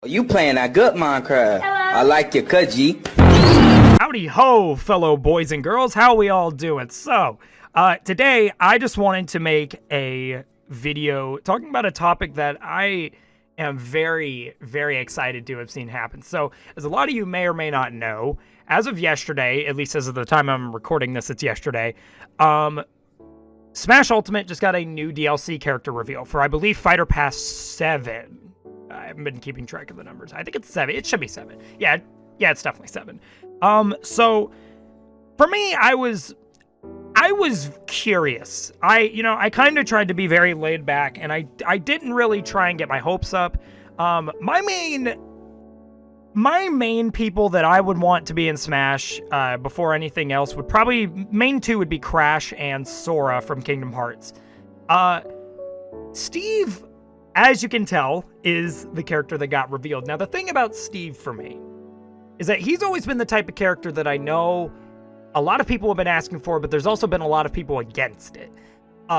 You playing that good Minecraft. Hello. I like your cut, G. Howdy ho, fellow boys and girls. How we all doing? So, today I just wanted to make a video talking about a topic that I am very, very excited to have seen happen. So, as a lot of you may or may not know, as of yesterday, at least as of the time I'm recording this, it's yesterday, Smash Ultimate just got a new DLC character reveal for, I believe, Fighter Pass 7. I haven't been keeping track of the numbers. I think it's 7. It should be 7. Yeah, it's definitely 7. So for me, I was curious. I kind of tried to be very laid back, and I didn't really try and get my hopes up. My main people that I would want to be in Smash, before anything else would probably, main two would be Crash and Sora from Kingdom Hearts. Steve, as you can tell, is the character that got revealed. Now, the thing about Steve for me is that he's always been the type of character that I know a lot of people have been asking for, but there's also been a lot of people against it.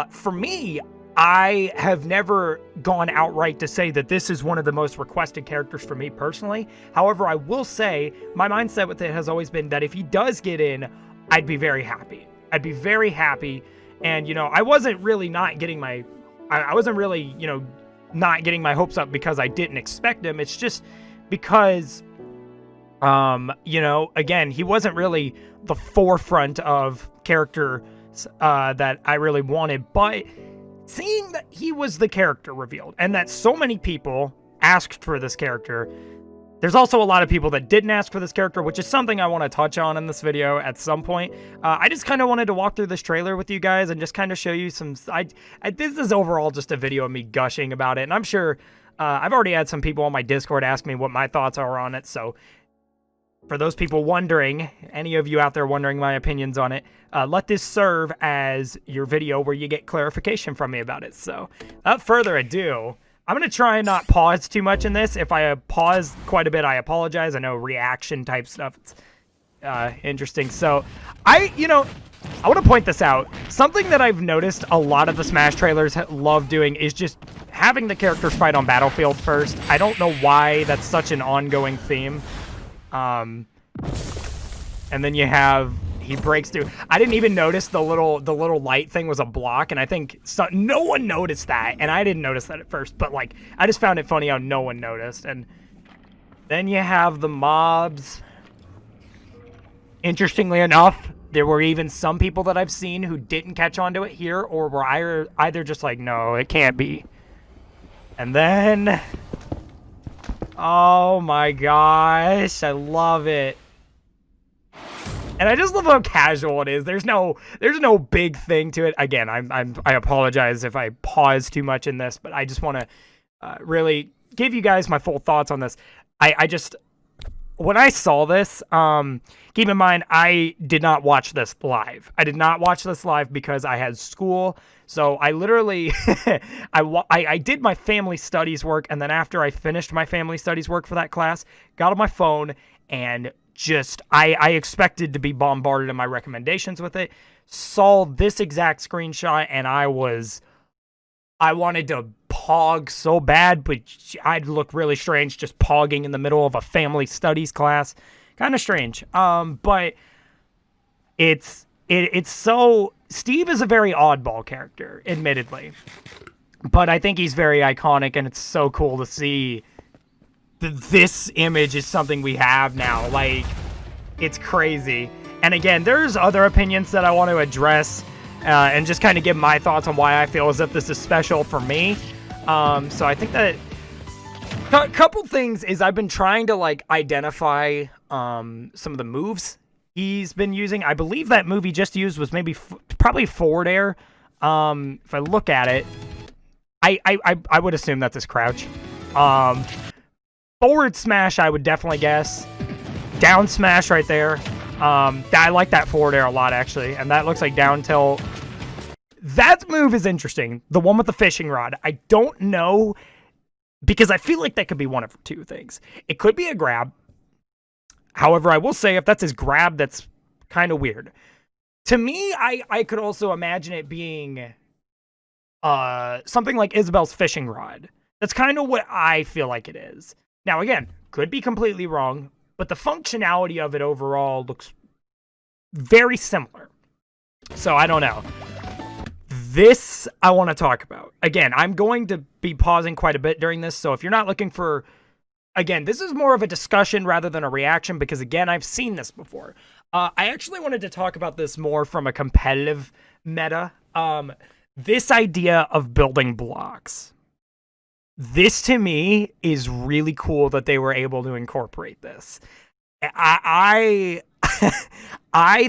For me, I have never gone outright to say that this is one of the most requested characters for me personally. However, I will say my mindset with it has always been that if he does get in, I'd be very happy. I'd be very happy. And, I wasn't really not getting my... I wasn't really, not getting my hopes up because I didn't expect him. It's just because... again, he wasn't really the forefront of character that I really wanted, but seeing that he was the character revealed and that so many people asked for this character, there's also a lot of people that didn't ask for this character, which is something I want to touch on in this video at some point. I just kind of wanted to walk through this trailer with you guys and just kind of show you some... this is overall just a video of me gushing about it, and I'm sure I've already had some people on my Discord ask me what my thoughts are on it, so... For those people wondering, any of you out there wondering my opinions on it, let this serve as your video where you get clarification from me about it. So, without further ado, I'm going to try and not pause too much in this. If I pause quite a bit, I apologize. I know reaction type stuff, it's interesting. So, I want to point this out. Something that I've noticed a lot of the Smash trailers love doing is just having the characters fight on Battlefield first. I don't know why that's such an ongoing theme. And then you have, he breaks through. I didn't even notice the little light thing was a block, and I think no one noticed that, and I didn't notice that at first, but like, I just found it funny how no one noticed. And then you have the mobs. Interestingly enough, there were even some people that I've seen who didn't catch on to it here, or were either just like, no, it can't be. And then... oh my gosh, I love it. And I just love how casual it is. There's no big thing to it. Again, I apologize if I pause too much in this, but I just want to really give you guys my full thoughts on this. I just, when I saw this, keep in mind, I did not watch this live. I did not watch this live because I had school. So I literally, I did my family studies work, and then after I finished my family studies work for that class, got on my phone, and just, I expected to be bombarded in my recommendations with it, saw this exact screenshot, and I wanted to pog so bad, but I'd look really strange just pogging in the middle of a family studies class. Kind of strange. But it's so... Steve is a very oddball character, admittedly. But I think he's very iconic, and it's so cool to see this image is something we have now. Like, it's crazy. And again, there's other opinions that I want to address, and just kind of give my thoughts on why I feel as if this is special for me. So I think that... a couple things is I've been trying to, like, identify some of the moves he's been using. I believe that move he just used was probably forward air. If I look at it, I would assume that's his crouch. Forward smash, I would definitely guess. Down smash right there. I like that forward air a lot, actually. And that looks like down tilt. That move is interesting. The one with the fishing rod. I don't know, because I feel like that could be one of two things. It could be a grab. However, I will say if that's his grab, that's kind of weird. To me, I could also imagine it being something like Isabel's fishing rod. That's kind of what I feel like it is. Now, again, could be completely wrong, but the functionality of it overall looks very similar. So I don't know. This I want to talk about. Again, I'm going to be pausing quite a bit during this, so if you're not looking for... Again, this is more of a discussion rather than a reaction because, again, I've seen this before. I actually wanted to talk about this more from a competitive meta. This idea of building blocks. This, to me, is really cool that they were able to incorporate this. I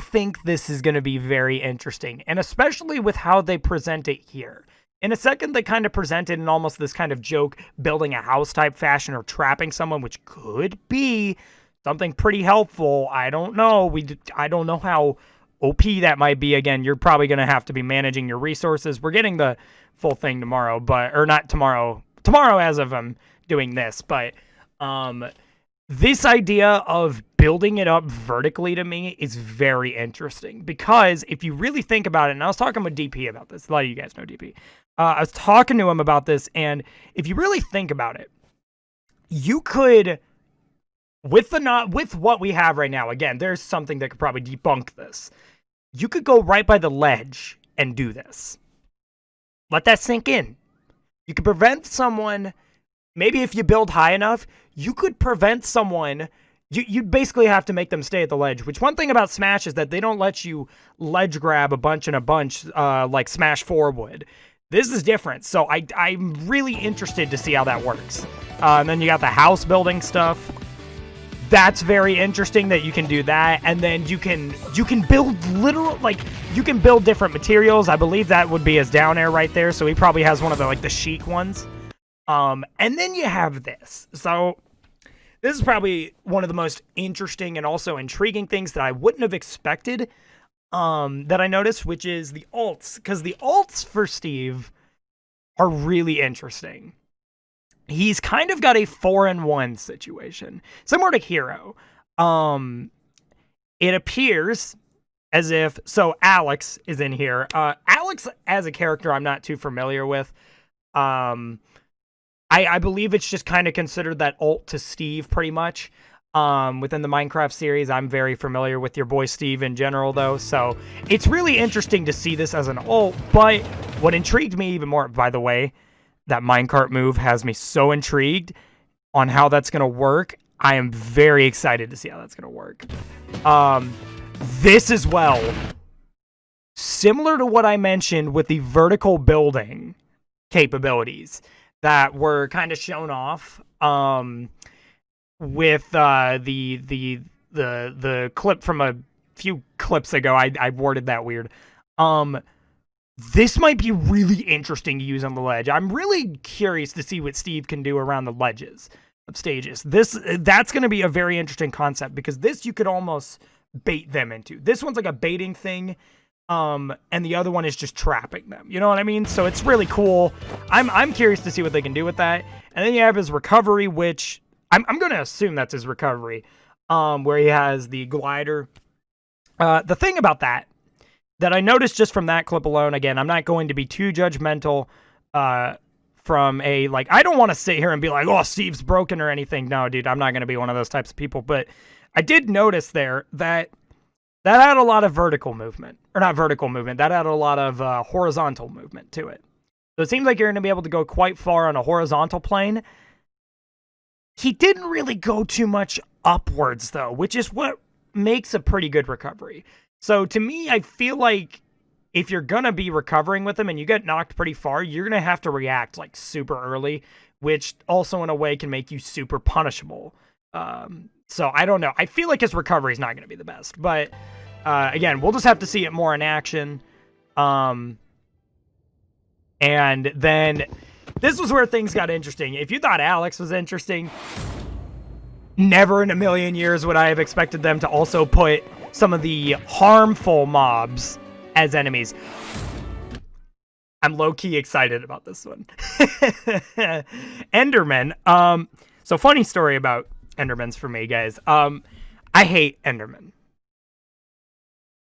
think this is going to be very interesting, and especially with how they present it here. In a second, they kind of present it in almost this kind of joke, building a house type fashion or trapping someone, which could be something pretty helpful. I don't know. I don't know how OP that might be. Again, you're probably going to have to be managing your resources. We're getting the full thing tomorrow, or not tomorrow. Tomorrow as of I'm doing this, but this idea of building it up vertically to me is very interesting because if you really think about it, and I was talking with DP about this, a lot of you guys know DP. I was talking to him about this, and if you really think about it, you could, with what we have right now, again, there's something that could probably debunk this. You could go right by the ledge and do this. Let that sink in. You could prevent someone, maybe if you build high enough, you could prevent someone. You basically have to make them stay at the ledge, which one thing about Smash is that they don't let you ledge grab a bunch like Smash 4 would. This is different, so I'm really interested to see how that works. And then you got the house building stuff. That's very interesting that you can do that, and then you can build you can build different materials. I believe that would be his down air right there, so he probably has one of the chic ones. And then you have this. So this is probably one of the most interesting and also intriguing things that I wouldn't have expected that I noticed, which is the ults, because the ults for Steve are really interesting. He's kind of got a 4-in-1 situation, similar to Hero. It appears as if, so Alex is in here. Alex as a character I'm not too familiar with. I believe it's just kind of considered that ult to Steve pretty much. Within the Minecraft series, I'm very familiar with your boy Steve in general, though, so it's really interesting to see this as an ult, but what intrigued me even more, by the way, that minecart move has me so intrigued on how that's going to work. I am very excited to see how that's going to work. This as well, similar to what I mentioned with the vertical building capabilities that were kind of shown off, with the clip from a few clips ago. I worded that weird. This might be really interesting to use on the ledge. I'm really curious to see what Steve can do around the ledges of stages. That's going to be a very interesting concept because this you could almost bait them into. This one's like a baiting thing, and the other one is just trapping them. You know what I mean? So it's really cool. I'm curious to see what they can do with that. And then you have his recovery, which I'm going to assume that's his recovery, where he has the glider. The thing about that I noticed just from that clip alone, again, I'm not going to be too judgmental from a, I don't want to sit here and be like, oh, Steve's broken or anything. No, dude, I'm not going to be one of those types of people. But I did notice there that had a lot of vertical movement. Or not vertical movement. That had a lot of horizontal movement to it. So it seems like you're going to be able to go quite far on a horizontal plane. He didn't really go too much upwards, though, which is what makes a pretty good recovery. So to me, I feel like if you're going to be recovering with him and you get knocked pretty far, you're going to have to react super early, which also in a way can make you super punishable. So I don't know. I feel like his recovery is not going to be the best. But again, we'll just have to see it more in action. And then this was where things got interesting. If you thought Alex was interesting, never in a million years would I have expected them to also put some of the harmful mobs as enemies. I'm low-key excited about this one. Enderman. So funny story about Endermans for me, guys. I hate Enderman.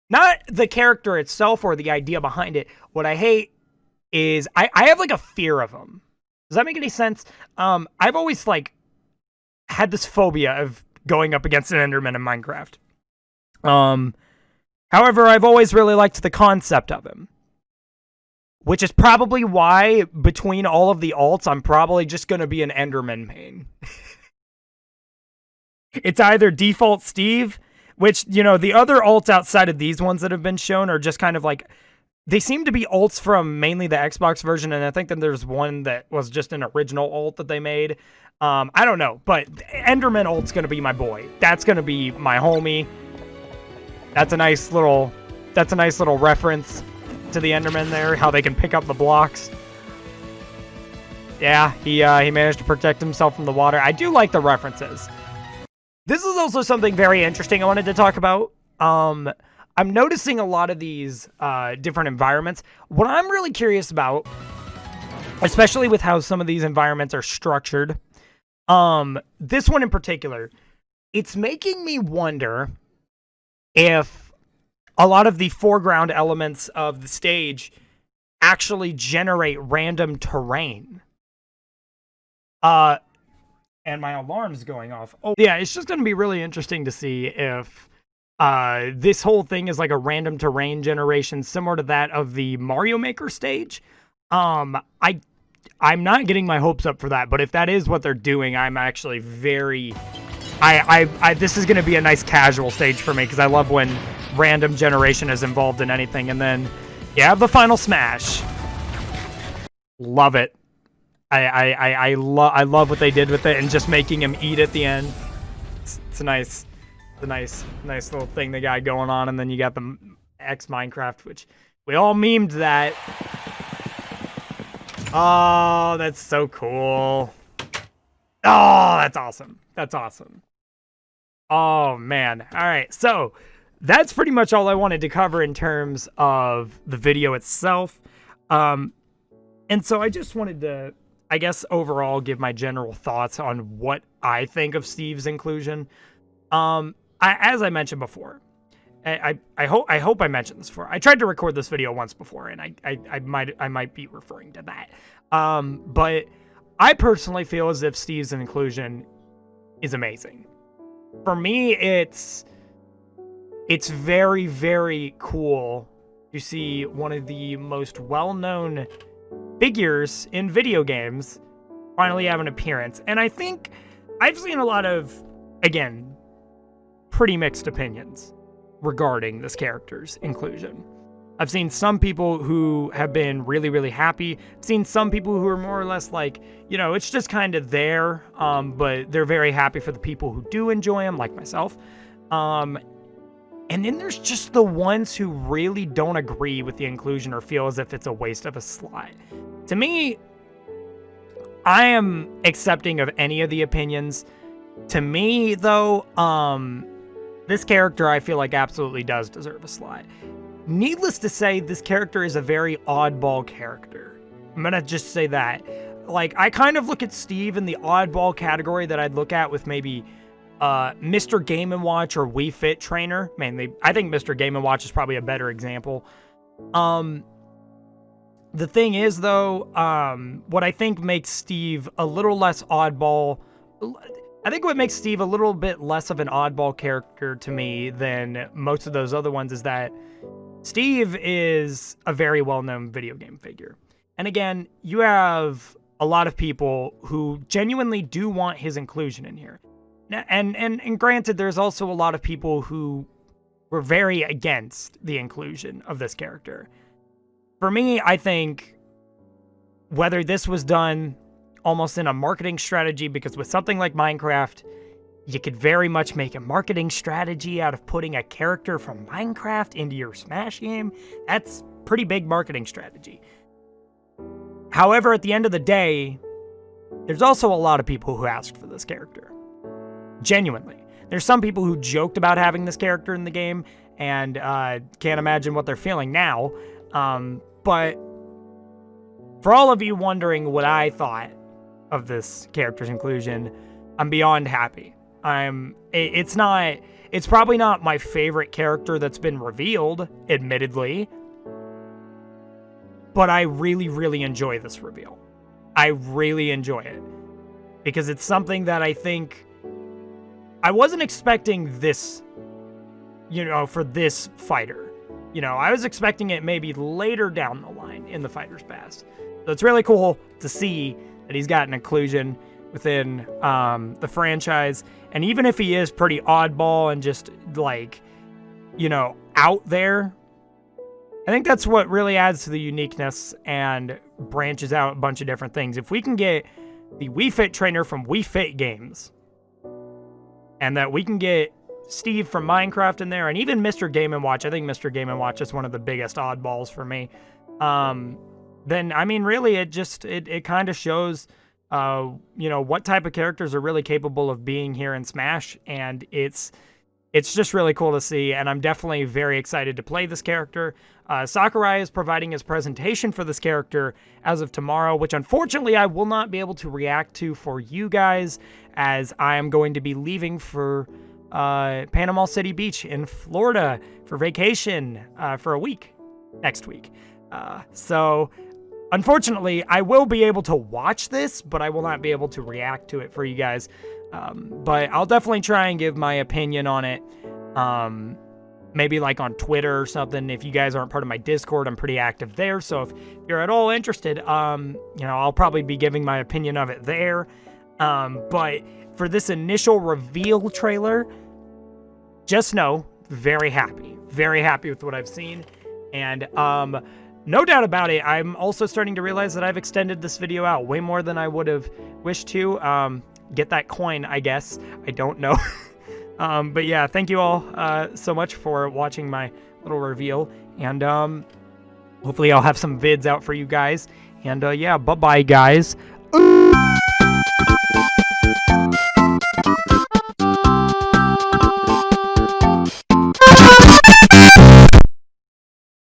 Not the character itself or the idea behind it. What I hate is I have a fear of them. Does that make any sense? I've always had this phobia of going up against an Enderman in Minecraft. However, I've always really liked the concept of him. Which is probably why, between all of the alts, I'm probably just going to be an Enderman main. It's either default Steve, which, you know, the other alts outside of these ones that have been shown are just kind of like, they seem to be alts from mainly the Xbox version, and I think that there's one that was just an original alt that they made. I don't know, but Enderman alt's going to be my boy. That's going to be my homie. That's a nice little reference to the Enderman there, how they can pick up the blocks. Yeah, he managed to protect himself from the water. I do like the references. This is also something very interesting I wanted to talk about. I'm noticing a lot of these different environments. What I'm really curious about, especially with how some of these environments are structured, this one in particular, it's making me wonder if a lot of the foreground elements of the stage actually generate random terrain. And my alarm's going off. Oh, yeah, it's just going to be really interesting to see if this whole thing is like a random terrain generation similar to that of the Mario Maker stage. I'm not getting my hopes up for that, but if that is what they're doing, I'm actually very... this is going to be a nice casual stage for me, because I love when random generation is involved in anything. And then you have the final smash. Love it. I love what they did with it, and just making him eat at the end. It's a nice little thing they got going on. And then you got the X Minecraft, which we all memed that. Oh, that's so cool. Oh, that's awesome. That's awesome. Oh, man. All right, so that's pretty much all I wanted to cover in terms of the video itself. And so I just wanted to, I guess, overall give my general thoughts on what I think of Steve's inclusion. As I mentioned before, I hope I mentioned this before. I tried to record this video once before, and I might be referring to that. But I personally feel as if Steve's inclusion is amazing. For me, it's very, very cool to see one of the most well-known figures in video games finally have an appearance. And I think I've seen a lot of, again, pretty mixed opinions regarding this character's inclusion. I've seen some people who have been really, really happy. I've seen some people who are more or less like, you know, it's just kind of there, but they're very happy for the people who do enjoy him, like myself. And then there's just the ones who really don't agree with the inclusion or feel as if it's a waste of a slot. To me, I am accepting of any of the opinions. To me, though, this character I feel like absolutely does deserve a slot. Needless to say, this character is a very oddball character. I'm gonna just say that. Like, I kind of look at Steve in the oddball category that I'd look at with maybe Mr. Game & Watch or Wii Fit Trainer. Mainly, I think Mr. Game & Watch is probably a better example. The thing is, though, what I think makes Steve a little less oddball... I think what makes Steve a little bit less of an oddball character to me than most of those other ones is that Steve is a very well-known video game figure. And again, you have a lot of people who genuinely do want his inclusion in here. And granted, there's also a lot of people who were very against the inclusion of this character. For me, I think whether this was done almost in a marketing strategy, because with something like Minecraft, you could very much make a marketing strategy out of putting a character from Minecraft into your Smash game. That's pretty big marketing strategy. However, at the end of the day, there's also a lot of people who asked for this character. Genuinely. There's some people who joked about having this character in the game, and can't imagine what they're feeling now. But for all of you wondering what I thought of this character's inclusion, I'm beyond happy. It's probably not my favorite character that's been revealed, admittedly, but I really, really enjoy this reveal. I really enjoy it because it's something that I think I wasn't expecting this, you know, for this fighter. You know, I was expecting it maybe later down the line in the Fighter's Pass. So it's really cool to see that he's got an inclusion within the franchise. And even if he is pretty oddball and just, like, you know, out there, I think that's what really adds to the uniqueness and branches out a bunch of different things. If we can get the Wii Fit trainer from Wii Fit games, and that we can get Steve from Minecraft in there, and even Mr. Game & Watch. I think Mr. Game & Watch is one of the biggest oddballs for me. Then, I mean, really, it kind of shows, you know, what type of characters are really capable of being here in Smash, and it's just really cool to see, and I'm definitely very excited to play this character. Sakurai is providing his presentation for this character as of tomorrow, which unfortunately I will not be able to react to for you guys, as I am going to be leaving for Panama City Beach in Florida for vacation for a week next week. So unfortunately, I will be able to watch this, but I will not be able to react to it for you guys. But I'll definitely try and give my opinion on it. Maybe like on Twitter or something. If you guys aren't part of my Discord, I'm pretty active there. So if you're at all interested, you know, I'll probably be giving my opinion of it there. But for this initial reveal trailer, just know, very happy with what I've seen. And, no doubt about it, I'm also starting to realize that I've extended this video out way more than I would have wished to. Get that coin, I guess. I don't know. But yeah, thank you all so much for watching my little reveal. And hopefully I'll have some vids out for you guys. And yeah, bye-bye, guys.